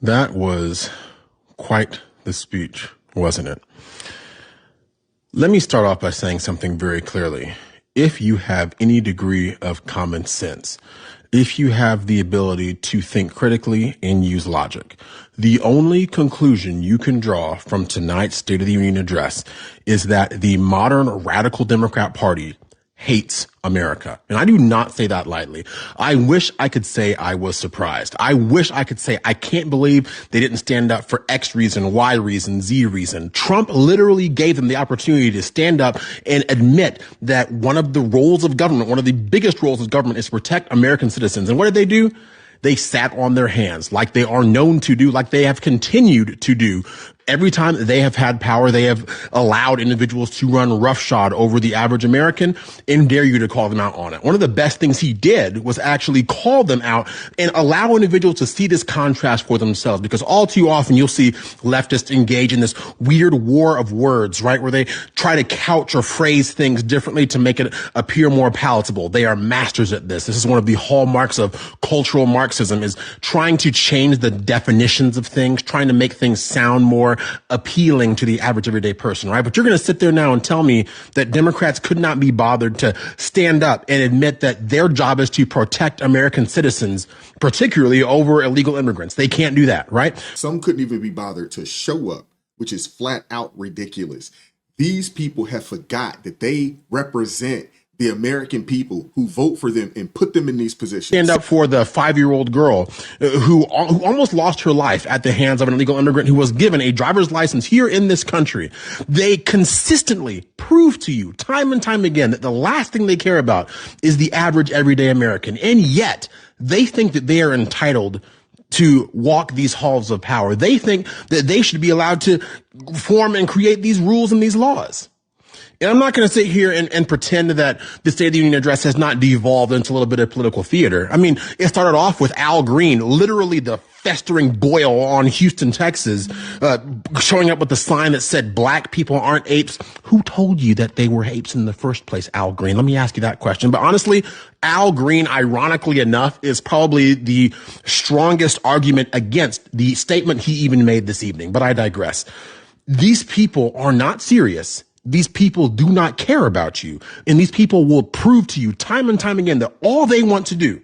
That was quite the speech, wasn't it? Let me start off by saying something very clearly. If you have any degree of common sense, if you have the ability to think critically and use logic, the only conclusion you can draw from tonight's State of the Union address is that the modern radical Democrat Party hates America. And I do not say that lightly. I wish I could say I was surprised. I wish I could say I can't believe they didn't stand up for X reason, Y reason, Z reason. Trump literally gave them the opportunity to stand up and admit that one of the roles of government, one of the biggest roles of government, is to protect American citizens. And what did they do? They sat on their hands like they are known to do, like they have continued to do. Every time they have had power, they have allowed individuals to run roughshod over the average American and dare you to call them out on it. One of the best things he did was actually call them out and allow individuals to see this contrast for themselves, because all too often you'll see leftists engage in this weird war of words, right, where they try to couch or phrase things differently to make it appear more palatable. They are masters at this. This is one of the hallmarks of cultural Marxism, is trying to change the definitions of things, trying to make things sound more appealing to the average everyday person, right? But you're going to sit there now and tell me that Democrats could not be bothered to stand up and admit that their job is to protect American citizens, particularly over illegal immigrants. They can't do that, right? Some couldn't even be bothered to show up, which is flat out ridiculous. These people have forgot that they represent the American people who vote for them and put them in these positions. Stand up for the 5-year-old girl who almost lost her life at the hands of an illegal immigrant who was given a driver's license here in this country. They consistently prove to you time and time again that the last thing they care about is the average everyday American. And yet they think that they are entitled to walk these halls of power. They think that they should be allowed to form and create these rules and these laws. And I'm not going to sit here and pretend that the State of the Union address has not devolved into a little bit of political theater. I mean, it started off with Al Green, literally the festering boil on Houston, Texas, showing up with a sign that said black people aren't apes. Who told you that they were apes in the first place, Al Green? Let me ask you that question. But honestly, Al Green, ironically enough, is probably the strongest argument against the statement he even made this evening. But I digress. These people are not serious. These people do not care about you. And these people will prove to you time and time again that all they want to do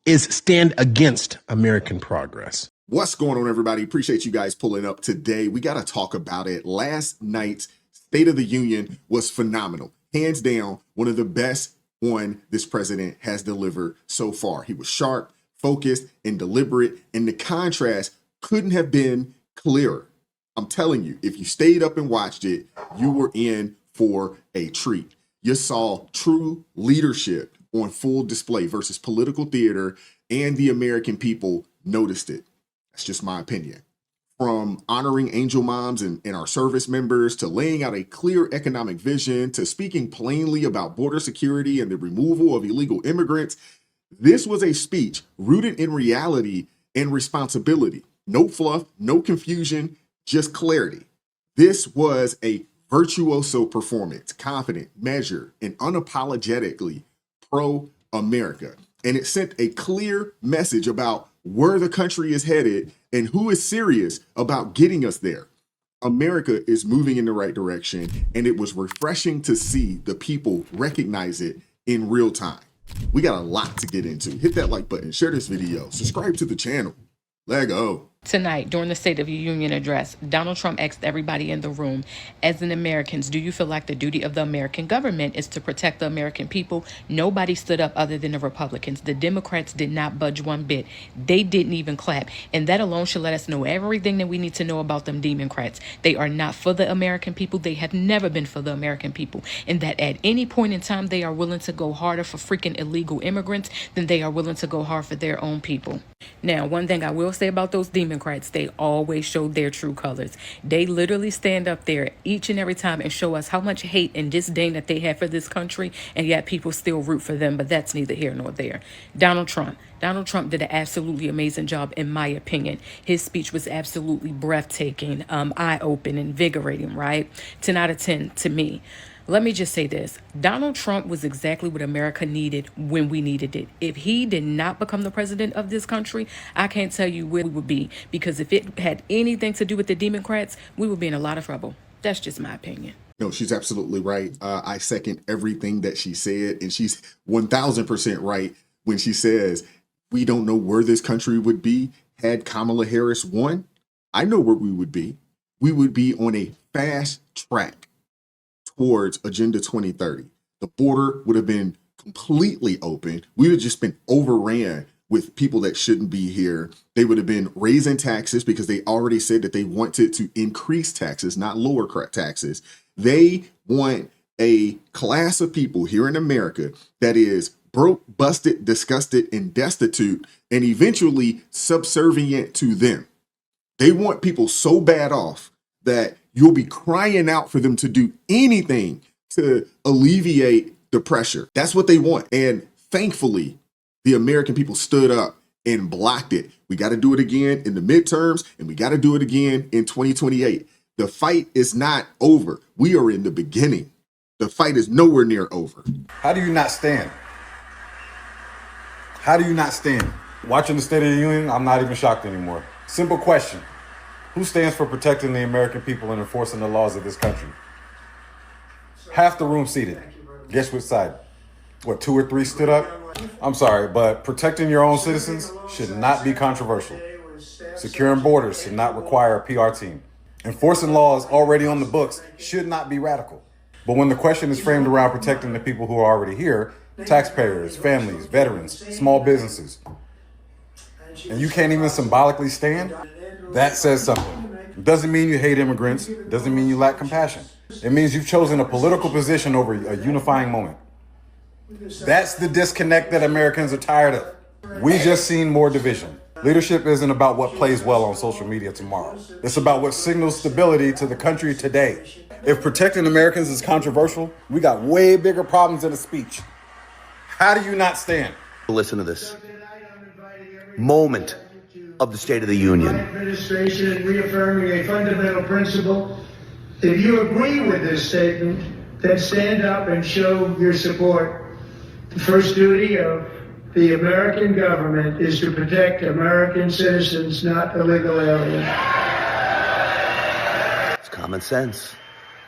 is stand against American progress. What's going on, everybody? Appreciate you guys pulling up today. We got to talk about it. Last night's State of the Union was phenomenal. Hands down, one of the best one this president has delivered so far. He was sharp, focused, and deliberate, and the contrast couldn't have been clearer. I'm telling you, if you stayed up and watched it, you were in for a treat. You saw true leadership on full display versus political theater, and the American people noticed it. That's just my opinion. From honoring angel moms and our service members, to laying out a clear economic vision, to speaking plainly about border security and the removal of illegal immigrants, this was a speech rooted in reality and responsibility. No fluff, no confusion, just clarity. This was a virtuoso performance, confident, measured, and unapologetically pro-America. And it sent a clear message about where the country is headed and who is serious about getting us there. America is moving in the right direction, and it was refreshing to see the people recognize it in real time. We got a lot to get into. Hit that like button, share this video, subscribe to the channel. Let go. Tonight, during the State of the Union address, Donald Trump asked everybody in the room, as an Americans, do you feel like the duty of the American government is to protect the American people? Nobody stood up other than the Republicans. The Democrats did not budge one bit. They didn't even clap. And that alone should let us know everything that we need to know about them Democrats. They are not for the American people. They have never been for the American people. And that at any point in time, they are willing to go harder for freaking illegal immigrants than they are willing to go hard for their own people. Now, one thing I will say about those Democrats, they always show their true colors. They literally stand up there each and every time and show us how much hate and disdain that they have for this country, and yet people still root for them, but that's neither here nor there. Donald Trump did an absolutely amazing job, in my opinion. His speech was absolutely breathtaking, eye-opening, invigorating, right? 10 out of 10 to me. Let me just say this. Donald Trump was exactly what America needed when we needed it. If he did not become the president of this country, I can't tell you where we would be. Because if it had anything to do with the Democrats, we would be in a lot of trouble. That's just my opinion. No, she's absolutely right. I second everything that she said, and she's 1000% right when she says we don't know where this country would be had Kamala Harris won. I know where we would be. We would be on a fast track towards Agenda 2030. The border would have been completely open. We would have just been overran with people that shouldn't be here. They would have been raising taxes because they already said that they wanted to increase taxes, not lower taxes. They want a class of people here in America that is broke, busted, disgusted, and destitute, and eventually subservient to them. They want people so bad off that you'll be crying out for them to do anything to alleviate the pressure. That's what they want. And thankfully, the American people stood up and blocked it. We got to do it again in the midterms, and we got to do it again in 2028. The fight is not over. We are in the beginning. The fight is nowhere near over. How do you not stand? How do you not stand? Watching the State of the Union, I'm not even shocked anymore. Simple question. Who stands for protecting the American people and enforcing the laws of this country? Half the room seated. Guess which side? What, 2 or 3 stood up? I'm sorry, but protecting your own citizens should not be controversial. Securing borders should not require a PR team. Enforcing laws already on the books should not be radical. But when the question is framed around protecting the people who are already here, taxpayers, families, veterans, small businesses, and you can't even symbolically stand, that says something. It doesn't mean you hate immigrants. It doesn't mean you lack compassion. It means you've chosen a political position over a unifying moment. That's the disconnect that Americans are tired of. We just seen more division. Leadership isn't about what plays well on social media tomorrow. It's about what signals stability to the country today. If protecting Americans is controversial, we got way bigger problems than a speech. How do you not stand? Listen to this moment of the State of the Union. Administration is reaffirming a fundamental principle. If you agree with this statement, then stand up and show your support. The first duty of the American government is to protect American citizens, not illegal aliens. It's common sense.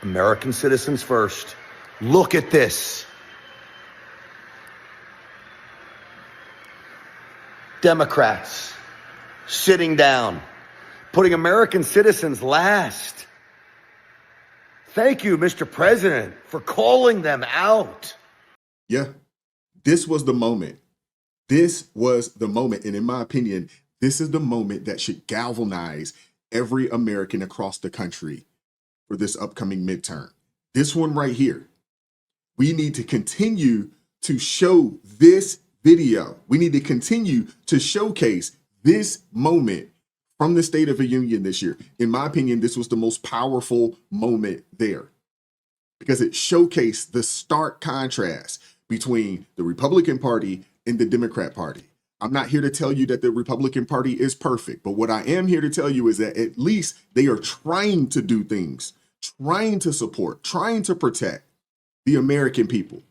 American citizens first. Look at this. Democrats sitting down, putting American citizens last. Thank you, Mr. President, for calling them out. Yeah, this was the moment. This was the moment. And in my opinion, this is the moment that should galvanize every American across the country for this upcoming midterm. This one right here. We need to continue to show this video. We need to continue to showcase this moment from the State of the Union this year. In my opinion, this was the most powerful moment there because it showcased the stark contrast between the Republican Party and the Democrat Party. I'm not here to tell you that the Republican Party is perfect, but what I am here to tell you is that at least they are trying to do things, trying to support, trying to protect the American people.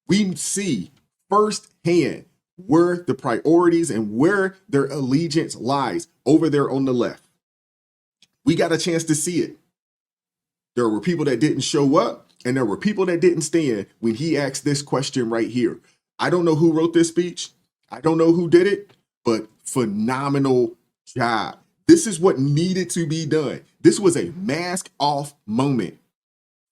We see firsthand where the priorities and where their allegiance lies over there on the left. We got a chance to see it. There were people that didn't show up, and there were people that didn't stand when he asked this question right here. I don't know who wrote this speech. I don't know who did it, but phenomenal job. This is what needed to be done. This was a mask off moment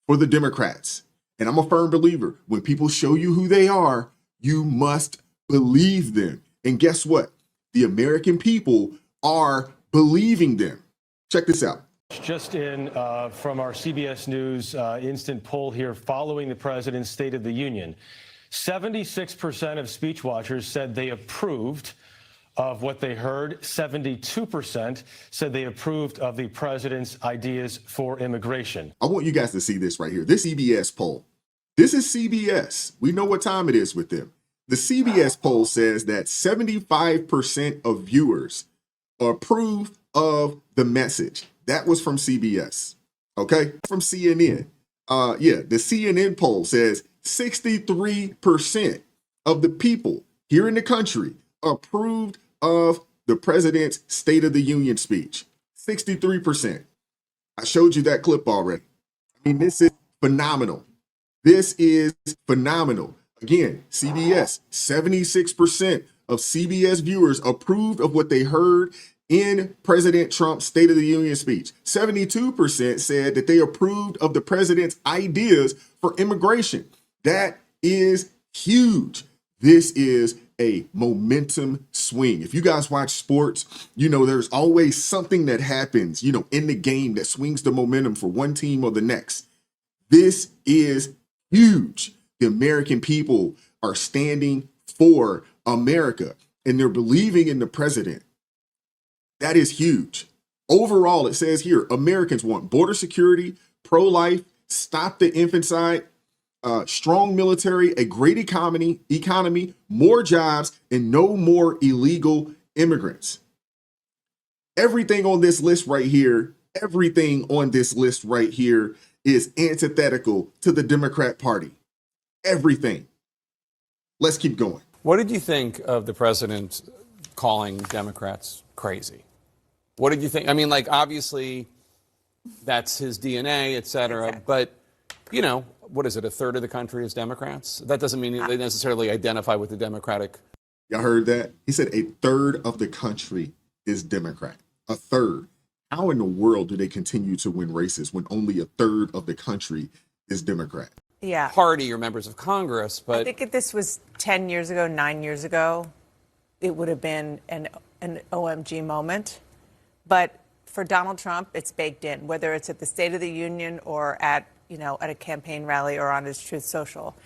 for the Democrats. And I'm a firm believer, when people show you who they are, you must believe them. And guess what? The American people are believing them. Check this out. Just in from our CBS News instant poll here following the president's State of the Union. 76% of speech watchers said they approved of what they heard. 72% said they approved of the president's ideas for immigration. I want you guys to see this right here. This CBS poll. This is CBS. We know what time it is with them. The CBS poll says that 75% of viewers approve of the message. That was from CBS. Okay? From CNN. The CNN poll says 63% of the people here in the country approved of the president's State of the Union speech. 63%. I showed you that clip already. I mean, this is phenomenal. This is phenomenal. Again, CBS, 76% of CBS viewers approved of what they heard in President Trump's State of the Union speech. 72% said that they approved of the president's ideas for immigration. That is huge. This is a momentum swing. If you guys watch sports, you know there's always something that happens, you know, in the game that swings the momentum for one team or the next. This is huge. The American people are standing for America and they're believing in the president. That is huge. Overall, it says here, Americans want border security, pro-life, stop the infanticide, strong military, a great economy, more jobs, and no more illegal immigrants. Everything on this list right here is antithetical to the Democrat Party. Everything. Let's keep going. What did you think of the president calling Democrats crazy? What did you think? I mean, like, obviously, that's his DNA, et cetera. Exactly. But, you know, what is it? A third of the country is Democrats? That doesn't mean they necessarily identify with the Democratic. Y'all heard that? He said a third of the country is Democrat. A third. How in the world do they continue to win races when only a third of the country is Democrat? Yeah. Party or members of Congress, but I think if this was 10 years ago, 9 years ago, it would have been an OMG moment. But for Donald Trump, it's baked in, whether it's at the State of the Union or at a campaign rally or on his Truth Social.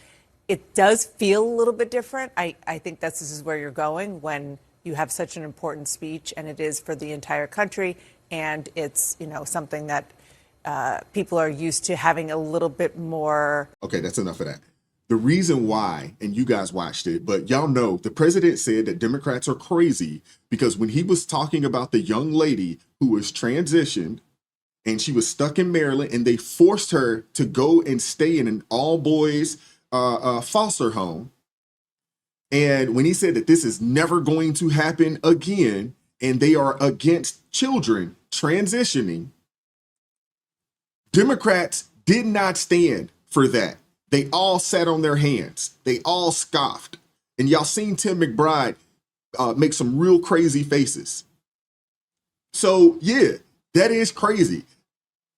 It does feel a little bit different. I think this is where you're going when you have such an important speech, and it is for the entire country, and it's, something that people are used to having a little bit more. Okay, that's enough of that. The reason why, and you guys watched it, but y'all know the president said that Democrats are crazy because when he was talking about the young lady who was transitioned and she was stuck in Maryland and they forced her to go and stay in an all boys foster home. And when he said that this is never going to happen again and they are against children transitioning, Democrats did not stand for that. They all sat on their hands. They all scoffed. And y'all seen Tim McBride make some real crazy faces. So yeah, that is crazy.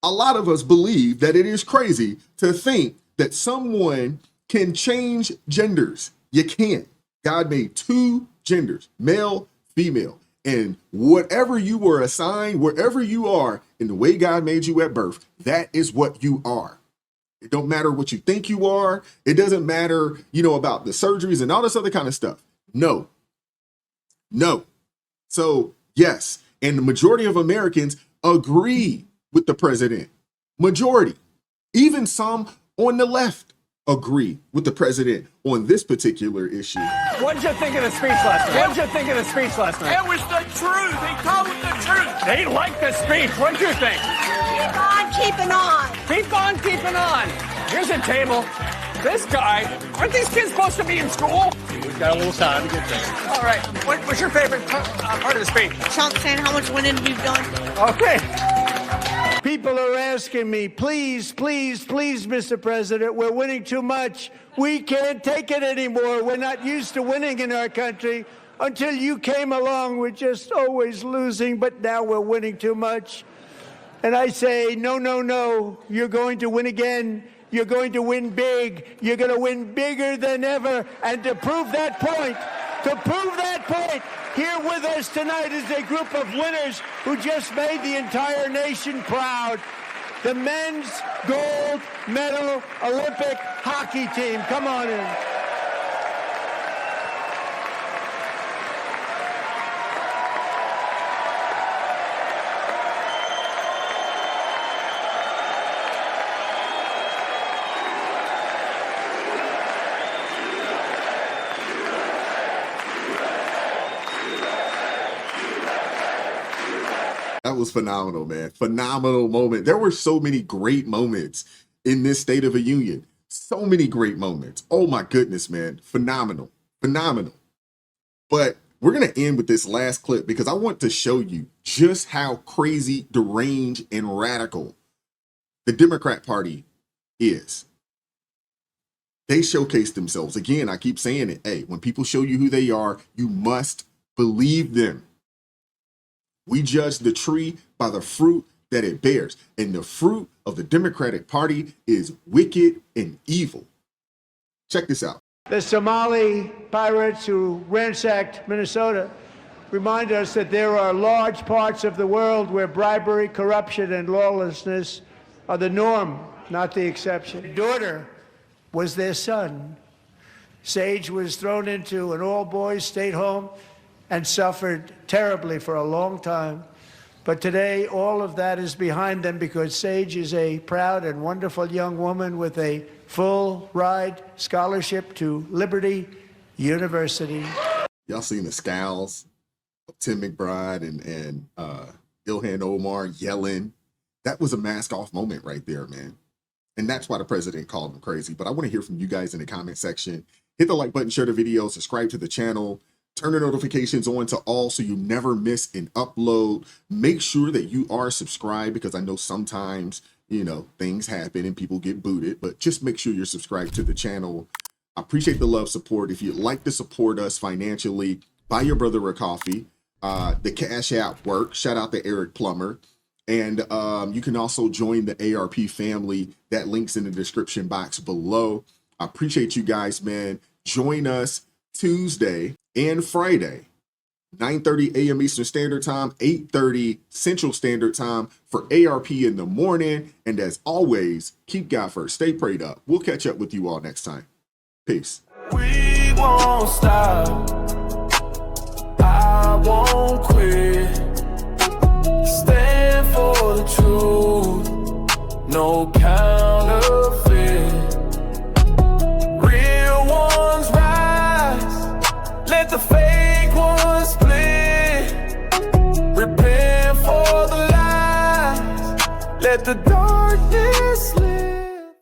A lot of us believe that it is crazy to think that someone can change genders. You can't. God made two genders, male, female. And whatever you were assigned, wherever you are in the way God made you at birth, that is what you are. It don't matter what you think you are. It doesn't matter, about the surgeries and all this other kind of stuff. No. So yes, and the majority of Americans agree with the president. Majority. Even some on the left agree with the president on this particular issue. What did you think of the speech last night? It was the truth. He told it the truth. They liked the speech. What did you think? Keep on keeping on. Keep on keeping on. Here's a table. This guy, aren't these kids supposed to be in school? We've got a little time to get there. All right. What's your favorite part of the speech? Trump saying how much winning we've done. Okay. People are asking me, please, Mr. President, we're winning too much. We can't take it anymore. We're not used to winning in our country. Until you came along, we're just always losing, but now we're winning too much. And I say, no, you're going to win again. You're going to win big. You're going to win bigger than ever. And to prove that point, here with us tonight is a group of winners who just made the entire nation proud. The men's gold medal Olympic hockey team. Come on in. That was phenomenal, man. Phenomenal moment. There were so many great moments in this State of the Union. So many great moments. Oh my goodness, man. Phenomenal. Phenomenal. But we're going to end with this last clip because I want to show you just how crazy, deranged, and radical the Democrat Party is. They showcase themselves. Again, I keep saying it. Hey, when people show you who they are, you must believe them. We judge the tree by the fruit that it bears. And the fruit of the Democratic Party is wicked and evil. Check this out. The Somali pirates who ransacked Minnesota remind us that there are large parts of the world where bribery, corruption, and lawlessness are the norm, not the exception. Their daughter was their son. Sage was thrown into an all-boys state home and suffered terribly for a long time. But today, all of that is behind them because Sage is a proud and wonderful young woman with a full-ride scholarship to Liberty University. Y'all seen the scowls of Tim McBride and Ilhan Omar yelling? That was a mask-off moment right there, man. And that's why the president called him crazy. But I want to hear from you guys in the comment section. Hit the like button, share the video, subscribe to the channel. Turn the notifications on to all so you never miss an upload. Make sure that you are subscribed because I know sometimes, you know, things happen and people get booted, but just make sure you're subscribed to the channel. I appreciate the love, support. If you'd like to support us financially, buy your brother a coffee. The Cash App works. Shout out to Eric Plummer. And you can also join the ARP family. That link's in the description box below. I appreciate you guys, man. Join us Tuesday and Friday, 9:30 a.m. Eastern Standard Time, 8:30 Central Standard Time for ARP in the morning. And as always, keep God first. Stay prayed up. We'll catch up with you all next time. Peace. We won't stop. I won't quit. Stand for the truth. No counterfeit. Real ones rise. Let the fake ones split. Repent for the lies. Let the darkness live.